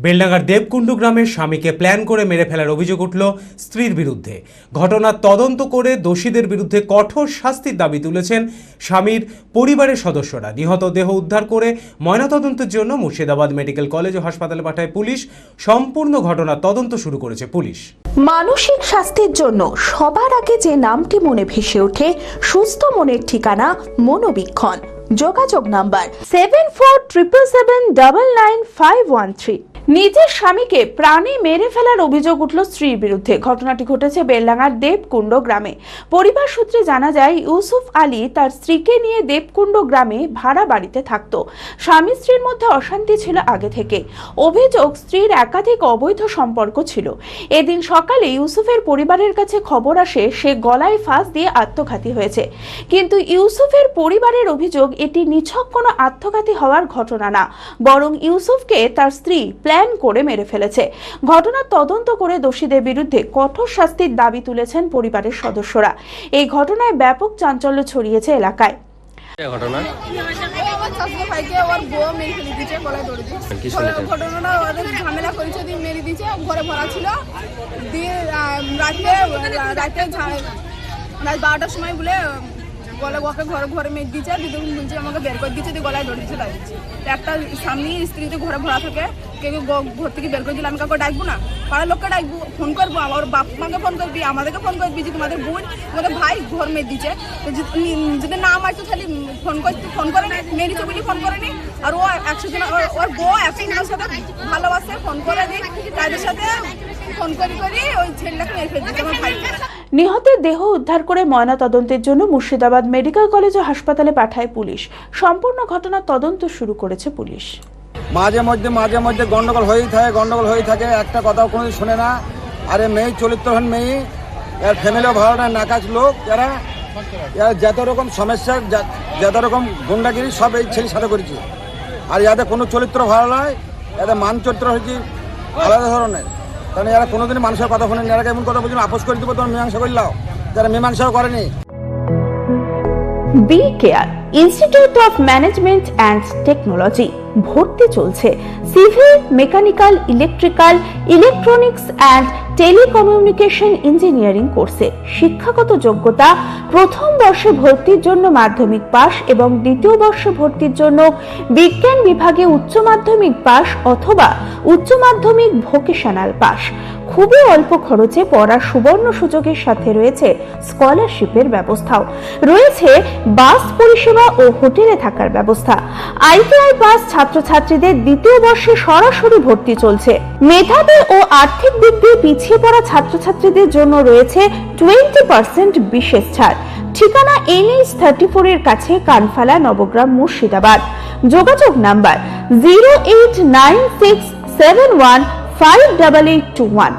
বেলডাঙ্গার দেবকুণ্ডু গ্রামের স্বামীকে প্ল্যান করে মেরে ফেলার অভিযোগ উঠল স্ত্রীর বিরুদ্ধে। ঘটনার তদন্ত করে দোষীদের বিরুদ্ধে কঠোর শাস্তির দাবি তুলেছেন স্বামীর পরিবারের সদস্যরা। নিহত দেহ উদ্ধার করে ময়নাতদন্তের জন্য মুর্শিদাবাদ মেডিকেল কলেজ ও হাসপাতালে পাঠায় পুলিশ। সম্পূর্ণ ঘটনার তদন্ত শুরু করেছে পুলিশ। মানসিক স্বাস্থ্যের জন্য সবার আগে যে নামটি মনে ভেসে ওঠে, সুস্থ মনের ঠিকানা মনোবীক্ষণ। যোগাযোগ নাম্বার 7477799513। নিজের স্বামীকে প্রাণে মেরে ফেলার অভিযোগ উঠল স্ত্রীর বিরুদ্ধে। ঘটনাটি ঘটেছে বেলডাঙ্গার দেবকুণ্ড গ্রামে। পরিবার সূত্রে জানা যায়, ইউসুফ আলী তার স্ত্রীকে নিয়ে দেবকুণ্ড গ্রামে ভাড়া বাড়িতে থাকত। স্বামী স্ত্রীর মধ্যে অশান্তি ছিল আগে থেকে। অভিযোগ, স্ত্রীর একাধিক অবৈধ সম্পর্ক ছিল। এদিন সকালে ইউসুফের পরিবারের কাছে খবর আসে সে গলায় ফাঁস দিয়ে আত্মঘাতী হয়েছে। কিন্তু ইউসুফের পরিবারের অভিযোগ, এটি নিছক কোনো আত্মঘাতী হওয়ার ঘটনা না, বরং ইউসুফকে তার স্ত্রী প্ল্যান করে মেরে ফেলেছে। ঘটনার তদন্ত করে দোষীদের বিরুদ্ধে কঠোর শাস্তির দাবি তুলেছেন পরিবারের সদস্যরা। এই ঘটনায় ব্যাপক চাঞ্চল্য ছড়িয়েছে এলাকায়। ঝামেলা করেছে, মেরে দিয়েছে, ঘরে ভরা ছিল দিয়ে রাতে 12টার সময় বলে গলা ওকে ঘরে মেরে দিয়েছে। দিদি বলছে আমাকে বের করে দিচ্ছে, দিয়ে গলায় দড়ি দিচ্ছে লাগিয়েছে। একটা স্বামী স্ত্রী যে ঘরে ভরা থাকে, কেউ ঘর থেকে বের করে দিলে আমি কাউকে ডাকবো না, পাড়ার লোককে ডাকবো, ফোন করবো, আমার বাপ মাকে ফোন করবি, আমাদেরকে ফোন করবি যে তোমাদের বোন তোমাদের ভাই ঘর মেরে দিচ্ছে। যদি না মারতো তাহলে ফোন করেনি, মেরেছে বলে ফোন করেনি। আর ও 100 জন, ওর বউ 100 জনের সাথে ভালোবাসে, ফোন করে দিই, তাদের সাথে ফোন করি ওই ছেলেটাকে মেরে ফেলে দিচ্ছে আমার ভাইকে। নিহতের দেহ উদ্ধার করে ময়নাতদন্তের জন্য মুর্শিদাবাদ মেডিকেল কলেজ ও হাসপাতালে পাঠায় পুলিশ। সম্পূর্ণ ঘটনার তদন্ত শুরু করেছে পুলিশ। মাঝে মধ্যে গন্ডগোল হয়েই থাকে, একটা কথাও কোনোদিন শোনে না। আর মেয়ে চরিত্রহীন মেয়ে, এর ফ্যামিলিও ভালো না, নাকাজ লোক, এরা যত রকম সমস্যা, যত রকম গুন্ডাগিরি সব এই ছেলের সাথে করেছে। আর ইয়াদের কোনো চরিত্র ভালো নয়, এদের মান চরিত্র হয়েছে আলাদা ধরনের। কারণ এরা কোনোদিন মানুষের কথা শোনেনি। এরা এমন কথা বলছিল আপোষ করে দেবো, তোমার মীমাংসা করলাও, যারা মীমাংসাও করেনি। B care institute of management and technology ভর্তি চলছে civil, mechanical, electrical, electronics and telecommunication engineering কোর্সে। শিক্ষাগত যোগ্যতা: প্রথম বর্ষে ভর্তির জন্য মাধ্যমিক পাস এবং দ্বিতীয় বর্ষে ভর্তির জন্য বিজ্ঞান বিভাগে উচ্চ মাধ্যমিক পাস অথবা উচ্চ মাধ্যমিক ভোকেশনাল পাস। খুবই অল্প খরচে পড়ার সুবর্ণ সুযোগের সাথে রয়েছে স্কলারশিপের ব্যবস্থাও। রয়েছে বাস পরিষেবা ও হোটেলে থাকার ব্যবস্থা। আইটিআই পাস ছাত্রছাত্রীদের দ্বিতীয় বর্ষে সরাসরি ভর্তি চলছে। মেধাবী ও আর্থিক দিক দিয়ে পিছিয়ে পড়া ছাত্রছাত্রীদের জন্য রয়েছে 20% বিশেষ ছাড়। ঠিকানা NH 34 এর কাছে, কানফালা, নবগ্রাম, মুর্শিদাবাদ। যোগাযোগ নাম্বার 08967158821।